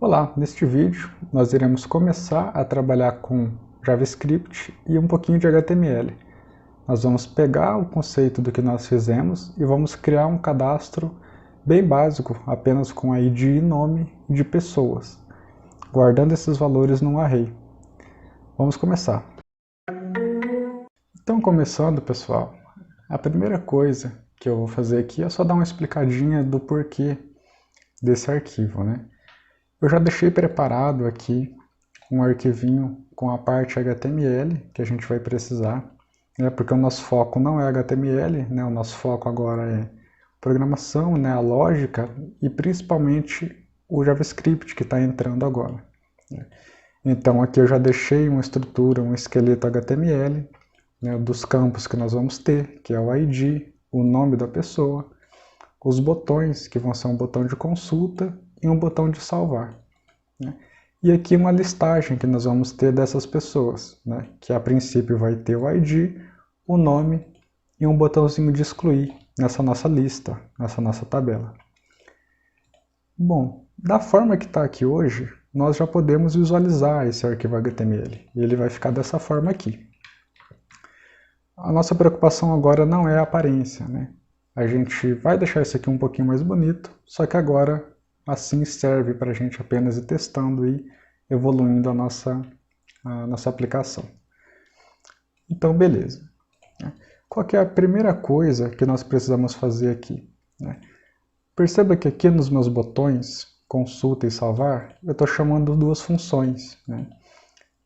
Olá, neste vídeo nós iremos começar a trabalhar com JavaScript e um pouquinho de HTML. Nós vamos pegar o conceito do que nós fizemos e vamos criar um cadastro bem básico, apenas com ID e nome de pessoas, guardando esses valores num array. Vamos começar. Então, começando, pessoal, a primeira coisa que eu vou fazer aqui é só dar uma explicadinha do porquê desse arquivo, né? Eu já deixei preparado aqui um arquivinho com a parte HTML que a gente vai precisar, né? Porque o nosso foco não é HTML, né? O nosso foco agora é programação, né? A lógica e principalmente o JavaScript que está entrando agora, né? Então aqui eu já deixei uma estrutura, um esqueleto HTML, né? Dos campos que nós vamos ter, que é o ID, o nome da pessoa, os botões, que vão ser um botão de consulta e um botão de salvar, né? E aqui uma listagem que nós vamos ter dessas pessoas, né? Que a princípio vai ter o ID, o nome e um botãozinho de excluir nessa nossa lista, nessa nossa tabela. Bom, da forma que está aqui hoje, nós já podemos visualizar esse arquivo HTML. E ele vai ficar dessa forma aqui. A nossa preocupação agora não é a aparência, né? A gente vai deixar isso aqui um pouquinho mais bonito, só que agora assim serve para a gente apenas ir testando e evoluindo a nossa aplicação. Então, beleza. Qual que é a primeira coisa que nós precisamos fazer aqui, né? Perceba que aqui nos meus botões, consulta e salvar, eu estou chamando duas funções, né?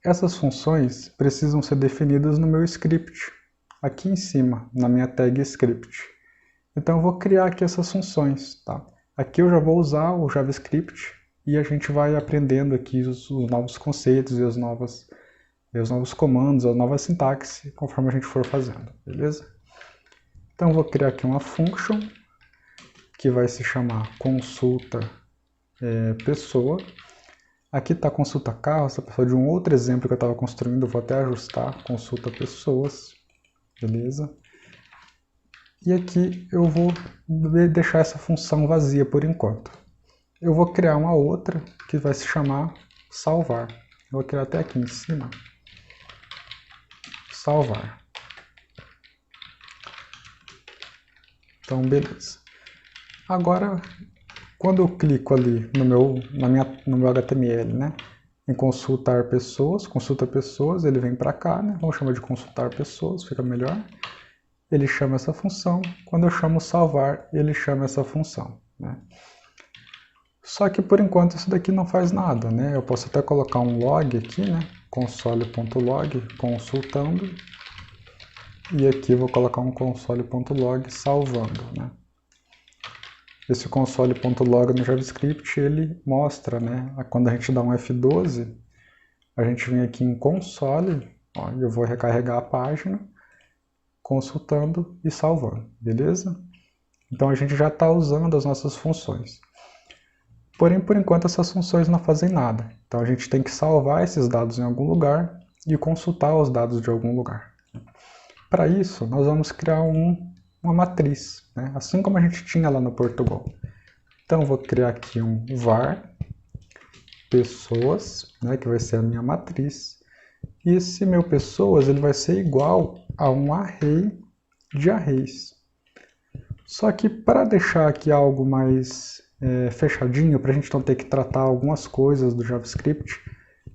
Essas funções precisam ser definidas no meu script, aqui em cima, na minha tag script. Então eu vou criar aqui essas funções, tá? Aqui eu já vou usar o JavaScript e a gente vai aprendendo aqui os novos conceitos e os novos comandos, a nova sintaxe, conforme a gente for fazendo, beleza? Então eu vou criar aqui uma function que vai se chamar consulta pessoa. Aqui está consulta carro, essa pessoa de um outro exemplo que eu estava construindo, eu vou até ajustar, consulta pessoas, beleza? E aqui eu vou deixar essa função vazia por enquanto. Eu vou criar uma outra que vai se chamar salvar. Eu vou criar até aqui em cima. Salvar. Então, beleza. Agora, quando eu clico ali no meu HTML, né, em consultar pessoas, consulta pessoas, ele vem para cá, né, vamos chamar de consultar pessoas, fica melhor. Ele chama essa função. Quando eu chamo salvar, ele chama essa função, né? Só que por enquanto isso daqui não faz nada, né? Eu posso até colocar um log aqui, né? console.log consultando. E aqui eu vou colocar um console.log salvando, né? Esse console.log no JavaScript, ele mostra, né? Quando a gente dá um F12, a gente vem aqui em console, ó, eu vou recarregar a página, consultando e salvando, beleza? Então a gente já está usando as nossas funções. Porém, por enquanto essas funções não fazem nada. Então a gente tem que salvar esses dados em algum lugar e consultar os dados de algum lugar. Para isso, nós vamos criar uma matriz, né? Assim como a gente tinha lá no Portugal. Então eu vou criar aqui um var pessoas, né, que vai ser a minha matriz. E esse meu pessoas ele vai ser igual a um array de arrays. Só que para deixar aqui algo mais fechadinho, para a gente não ter que tratar algumas coisas do JavaScript,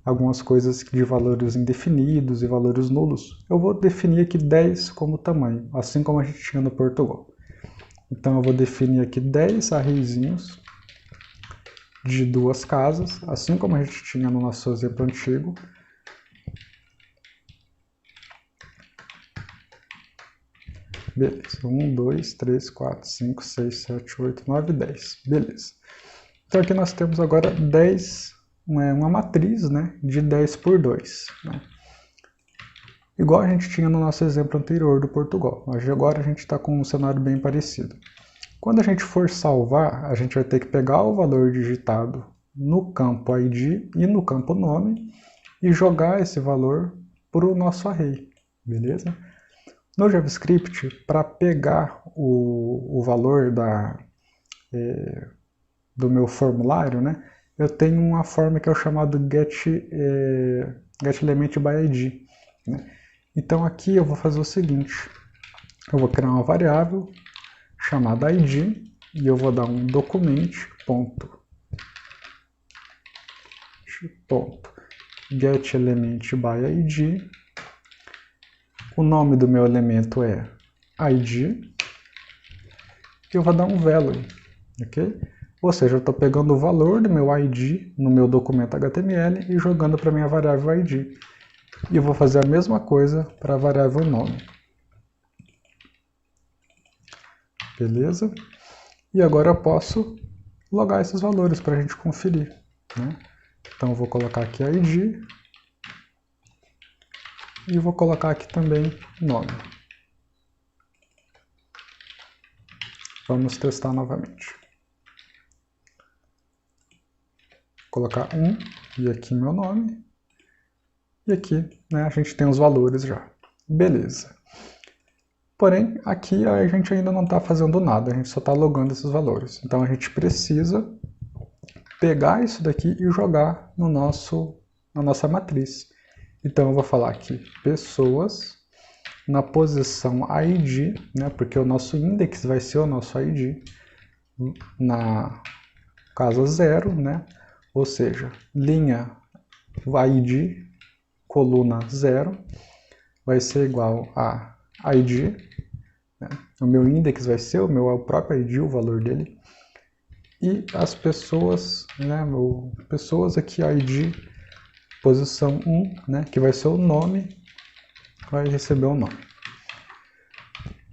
algumas coisas de valores indefinidos e valores nulos, eu vou definir aqui 10 como tamanho, assim como a gente tinha no Portugal. Então eu vou definir aqui 10 arrayzinhos de duas casas, assim como a gente tinha no nosso exemplo antigo. Beleza, 1, 2, 3, 4, 5, 6, 7, 8, 9, 10. Beleza. Então aqui nós temos agora 10, uma matriz, né, de 10 por 2. Né? Igual a gente tinha no nosso exemplo anterior do Portugal. Mas agora a gente está com um cenário bem parecido. Quando a gente for salvar, a gente vai ter que pegar o valor digitado no campo ID e no campo nome e jogar esse valor para o nosso array. Beleza? No JavaScript, para pegar o valor do meu formulário, né, eu tenho uma forma que é o chamado getElementById, né? Então aqui eu vou fazer o seguinte, eu vou criar uma variável chamada id e eu vou dar um document.getElementById. O nome do meu elemento é id e eu vou dar um value, ok? Ou seja, eu estou pegando o valor do meu id no meu documento HTML e jogando para a minha variável id. E eu vou fazer a mesma coisa para a variável nome. Beleza? E agora eu posso logar esses valores para a gente conferir, né? Então eu vou colocar aqui id e vou colocar aqui também nome. Vamos testar novamente. Vou colocar 1 e aqui meu nome. E aqui, né, a gente tem os valores já. Beleza. Porém, aqui a gente ainda não está fazendo nada, a gente só está logando esses valores. Então a gente precisa pegar isso daqui e jogar no na nossa matriz. Então eu vou falar aqui pessoas na posição id, né, porque o nosso index vai ser o nosso id, na casa 0, né, ou seja, linha id, coluna 0, vai ser igual a id, né, o meu index vai ser o próprio id, o valor dele, e as pessoas, né, pessoas aqui id, posição 1, né, que vai ser o nome, vai receber o nome.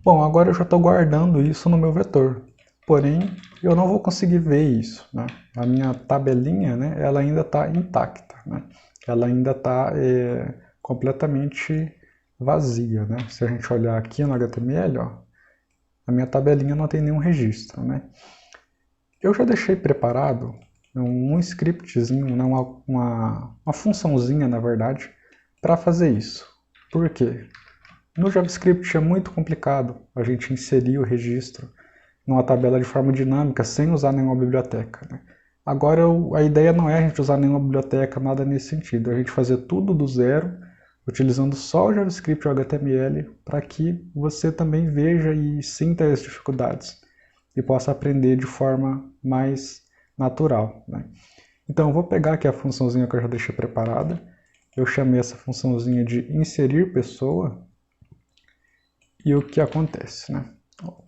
Bom, agora eu já estou guardando isso no meu vetor, porém eu não vou conseguir ver isso, né? A minha tabelinha, né, ela ainda está intacta, né? Ela ainda está completamente vazia, né? Se a gente olhar aqui no HTML, ó, a minha tabelinha não tem nenhum registro, né? Eu já deixei preparado um scriptzinho, né, uma funçãozinha, na verdade, para fazer isso. Por quê? No JavaScript é muito complicado a gente inserir o registro numa tabela de forma dinâmica sem usar nenhuma biblioteca, né? Agora a ideia não é a gente usar nenhuma biblioteca, nada nesse sentido, é a gente fazer tudo do zero, utilizando só o JavaScript e o HTML, para que você também veja e sinta as dificuldades e possa aprender de forma mais natural, né? Então eu vou pegar aqui a funçãozinha que eu já deixei preparada, eu chamei essa funçãozinha de inserir pessoa, e o que acontece, né?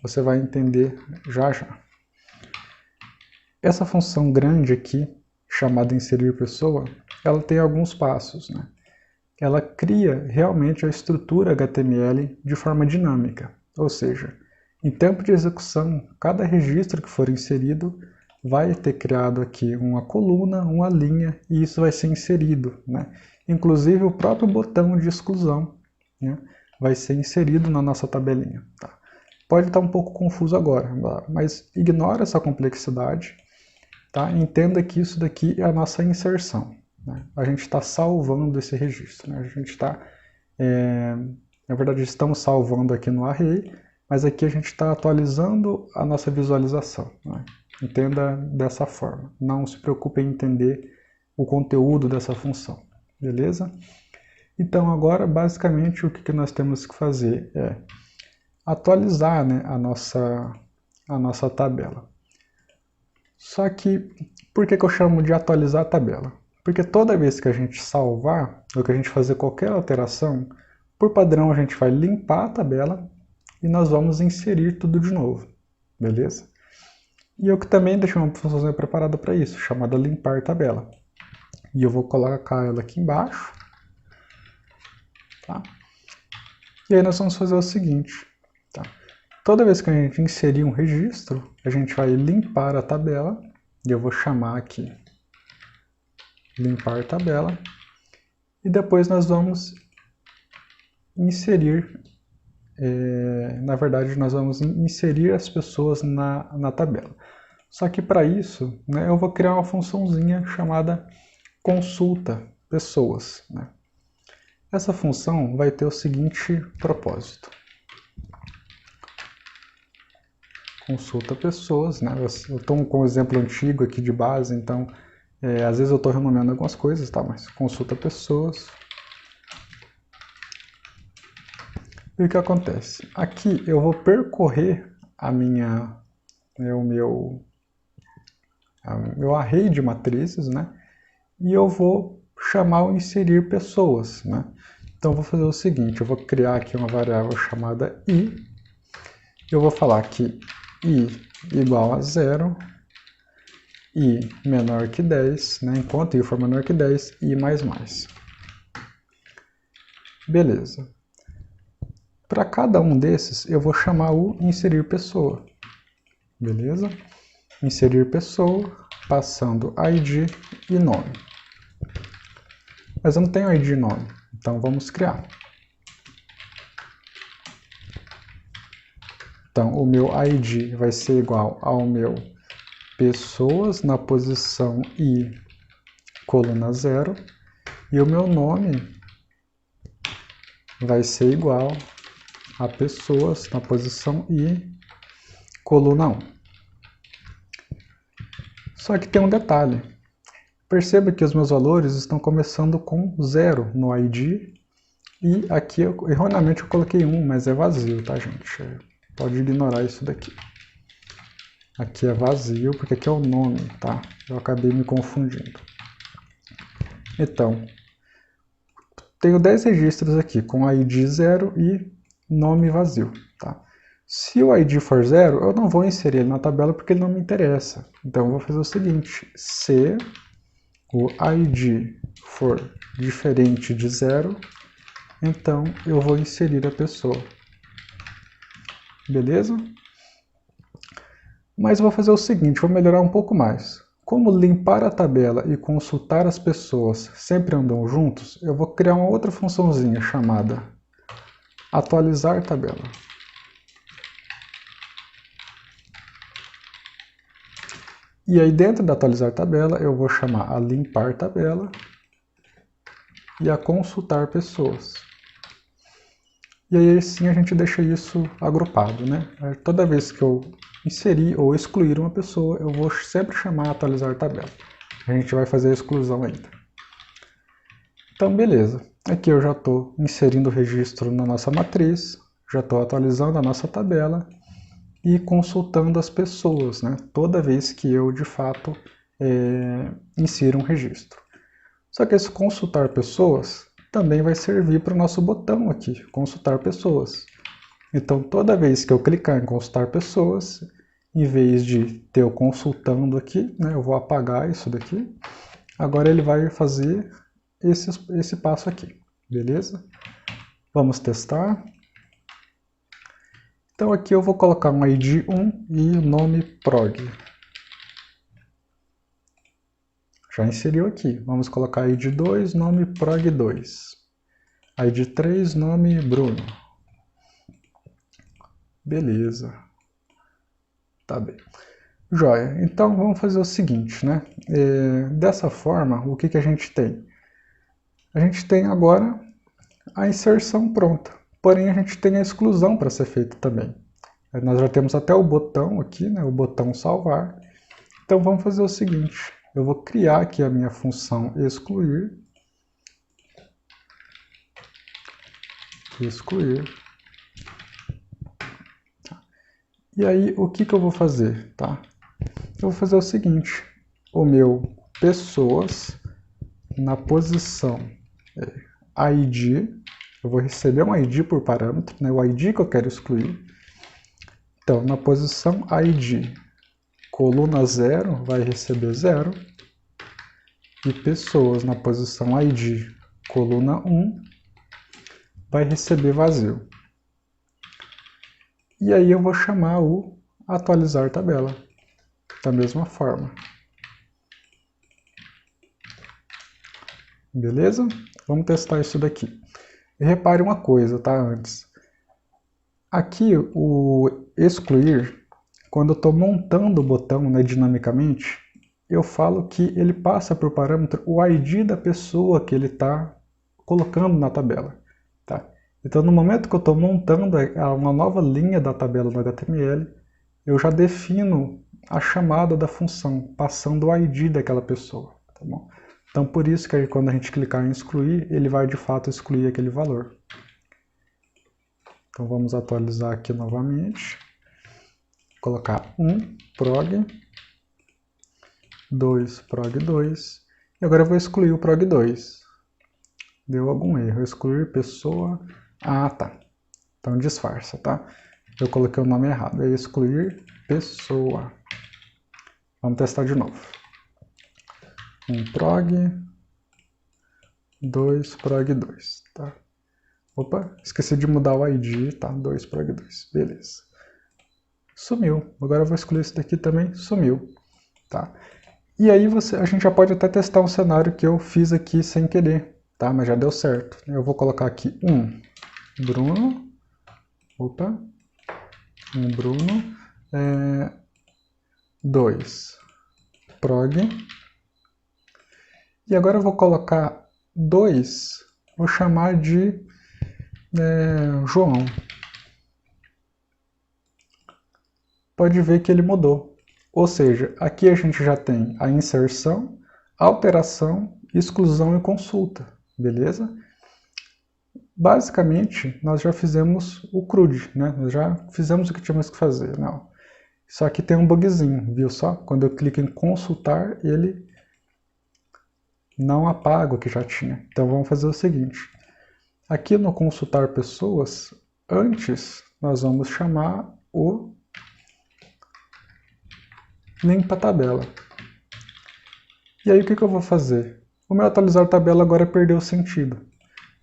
Você vai entender já já. Essa função grande aqui, chamada inserir pessoa, ela tem alguns passos, né? Ela cria realmente a estrutura HTML de forma dinâmica, ou seja, em tempo de execução, cada registro que for inserido vai ter criado aqui uma coluna, uma linha, e isso vai ser inserido, né? Inclusive o próprio botão de exclusão, né, vai ser inserido na nossa tabelinha. Tá? Pode estar um pouco confuso agora, mas ignora essa complexidade, tá? Entenda que isso daqui é a nossa inserção, né? A gente está salvando esse registro, né? A gente está, na verdade, estamos salvando aqui no array, mas aqui a gente está atualizando a nossa visualização, né? Entenda dessa forma. Não se preocupe em entender o conteúdo dessa função, beleza? Então agora, basicamente, o que nós temos que fazer é atualizar, né, a nossa tabela. Só que, por que eu chamo de atualizar a tabela? Porque toda vez que a gente salvar, ou que a gente fazer qualquer alteração, por padrão a gente vai limpar a tabela e nós vamos inserir tudo de novo, beleza? E eu que também deixei uma funçãozinha preparada para isso, chamada limpar tabela. E eu vou colocar ela aqui embaixo. Tá? E aí nós vamos fazer o seguinte, tá? Toda vez que a gente inserir um registro, a gente vai limpar a tabela, e eu vou chamar aqui limpar tabela, e depois nós vamos inserir, na verdade nós vamos inserir as pessoas na tabela. Só que para isso, né, eu vou criar uma funçãozinha chamada consulta pessoas, né? Essa função vai ter o seguinte propósito. Consulta pessoas, né? Eu estou com um exemplo antigo aqui de base, então Às vezes eu estou renomeando algumas coisas, tá? Mas consulta pessoas. E o que acontece? Aqui eu vou percorrer o meu array de matrizes, né? E eu vou chamar o inserir pessoas, né? Então eu vou fazer o seguinte, eu vou criar aqui uma variável chamada i. Eu vou falar que i igual a 0, i menor que 10, né? Enquanto i for menor que 10, i mais mais. Beleza. Para cada um desses, eu vou chamar o inserir pessoa. Beleza? Inserir pessoa, passando ID e nome. Mas eu não tenho ID e nome, então vamos criar. Então, o meu ID vai ser igual ao meu pessoas na posição i, coluna 0, e o meu nome vai ser igual a pessoas na posição i, coluna 1. Só que tem um detalhe. Perceba que os meus valores estão começando com 0 no ID, e aqui erroneamente eu coloquei 1, mas é vazio, tá, gente? Pode ignorar isso daqui. Aqui é vazio, porque aqui é o nome, tá? Eu acabei me confundindo. Então, tenho 10 registros aqui, com ID 0 e nome vazio, tá? Se o ID for 0, eu não vou inserir ele na tabela porque ele não me interessa. Então, eu vou fazer o seguinte, se o ID for diferente de 0, então eu vou inserir a pessoa. Beleza? Mas vou fazer o seguinte, vou melhorar um pouco mais. Como limpar a tabela e consultar as pessoas sempre andam juntos, eu vou criar uma outra funçãozinha chamada atualizar tabela. E aí dentro da atualizar tabela eu vou chamar a limpar tabela e a consultar pessoas. E aí sim a gente deixa isso agrupado, né? Toda vez que eu inserir ou excluir uma pessoa, eu vou sempre chamar atualizar tabela. A gente vai fazer a exclusão ainda. Então, beleza. Aqui eu já estou inserindo o registro na nossa matriz, já estou atualizando a nossa tabela e consultando as pessoas, né? Toda vez que eu, de fato, insiro um registro. Só que esse consultar pessoas também vai servir para o nosso botão aqui, consultar pessoas. Então, toda vez que eu clicar em consultar pessoas, em vez de ter o consultando aqui, né, eu vou apagar isso daqui. Agora ele vai fazer esse passo aqui, beleza? Vamos testar. Então aqui eu vou colocar um ID 1 e o nome prog. Já inseriu aqui. Vamos colocar ID 2, nome prog2. ID 3, nome Bruno. Beleza. Tá bem. Joia. Então vamos fazer o seguinte, né? Dessa forma, o que a gente tem? A gente tem agora a inserção pronta. Porém, a gente tem a exclusão para ser feita também. Nós já temos até o botão aqui, né? O botão salvar. Então vamos fazer o seguinte. Eu vou criar aqui a minha função excluir. Excluir. E aí, o que eu vou fazer? Tá? Eu vou fazer o seguinte. O meu pessoas na posição ID, eu vou receber um ID por parâmetro, né? O ID que eu quero excluir. Então, na posição ID, coluna 0 vai receber 0. E pessoas na posição ID, coluna 1, vai receber vazio. E aí eu vou chamar o atualizar tabela, da mesma forma. Beleza? Vamos testar isso daqui. E repare uma coisa, tá? Antes. Aqui, o excluir, quando eu estou montando o botão, né, dinamicamente, eu falo que ele passa por parâmetro o ID da pessoa que ele está colocando na tabela. Tá? Então, no momento que eu estou montando uma nova linha da tabela no HTML, eu já defino a chamada da função, passando o ID daquela pessoa. Tá tá bom? Então, por isso que aí, quando a gente clicar em excluir, ele vai de fato excluir aquele valor. Então, vamos atualizar aqui novamente. Colocar 1 prog, 2 prog2. E agora eu vou excluir o prog2. Deu algum erro. Excluir pessoa. Ah, tá. Então, disfarça, tá? Eu coloquei o nome errado. É excluir pessoa. Vamos testar de novo. 1 prog, 2 prog2, tá? Opa, esqueci de mudar o ID, tá? 2 prog2, beleza. Sumiu. Agora eu vou excluir esse daqui também, sumiu, tá? E aí a gente já pode até testar um cenário que eu fiz aqui sem querer, tá? Mas já deu certo. Eu vou colocar aqui Bruno, opa, Bruno, 2 prog. E agora eu vou colocar 2, vou chamar de João. Pode ver que ele mudou. Ou seja, aqui a gente já tem a inserção, alteração, exclusão e consulta, beleza? Basicamente, nós já fizemos o CRUD, né? Nós já fizemos o que tínhamos que fazer. Não. Só que tem um bugzinho, viu só? Quando eu clico em consultar, ele não apaga o que já tinha. Então vamos fazer o seguinte. Aqui no consultar pessoas, antes nós vamos chamar o limpa tabela. E aí o que eu vou fazer? O meu atualizar tabela agora perdeu o sentido.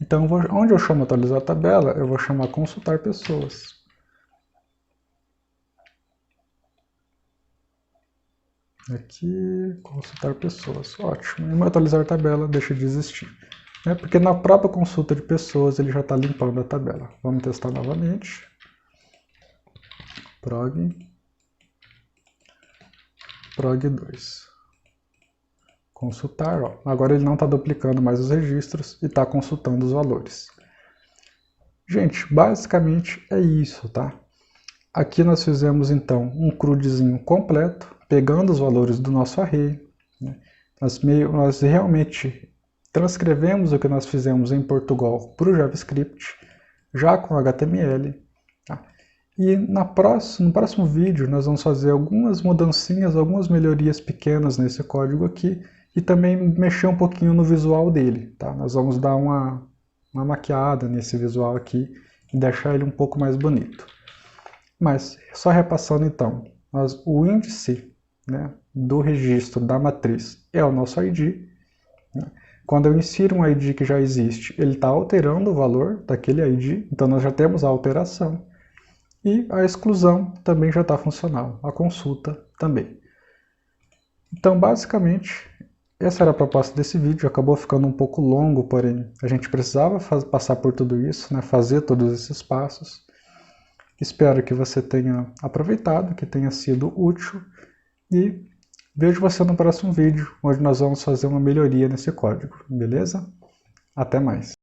Então onde eu chamo atualizar tabela, eu vou chamar consultar pessoas. Aqui, consultar pessoas, ótimo. E o meu atualizar tabela deixa de existir. Porque na própria consulta de pessoas ele já está limpando a tabela. Vamos testar novamente. prog2. Consultar, ó. Agora ele não está duplicando mais os registros e está consultando os valores. Gente, basicamente é isso, tá? Aqui nós fizemos então um CRUDzinho completo, pegando os valores do nosso array. Né? Nós realmente transcrevemos o que nós fizemos em Portugal para o JavaScript, já com HTML. Tá? E no próximo vídeo nós vamos fazer algumas mudancinhas, algumas melhorias pequenas nesse código aqui e também mexer um pouquinho no visual dele. Tá? Nós vamos dar uma maquiada nesse visual aqui e deixar ele um pouco mais bonito. Mas, só repassando então, o índice, né, do registro da matriz é o nosso ID. Né? Quando eu insiro um ID que já existe, ele está alterando o valor daquele ID, então nós já temos a alteração. E a exclusão também já está funcional, a consulta também. Então, basicamente, essa era a proposta desse vídeo, acabou ficando um pouco longo, porém a gente precisava passar por tudo isso, né, fazer todos esses passos. Espero que você tenha aproveitado, que tenha sido útil e vejo você no próximo vídeo, onde nós vamos fazer uma melhoria nesse código, beleza? Até mais!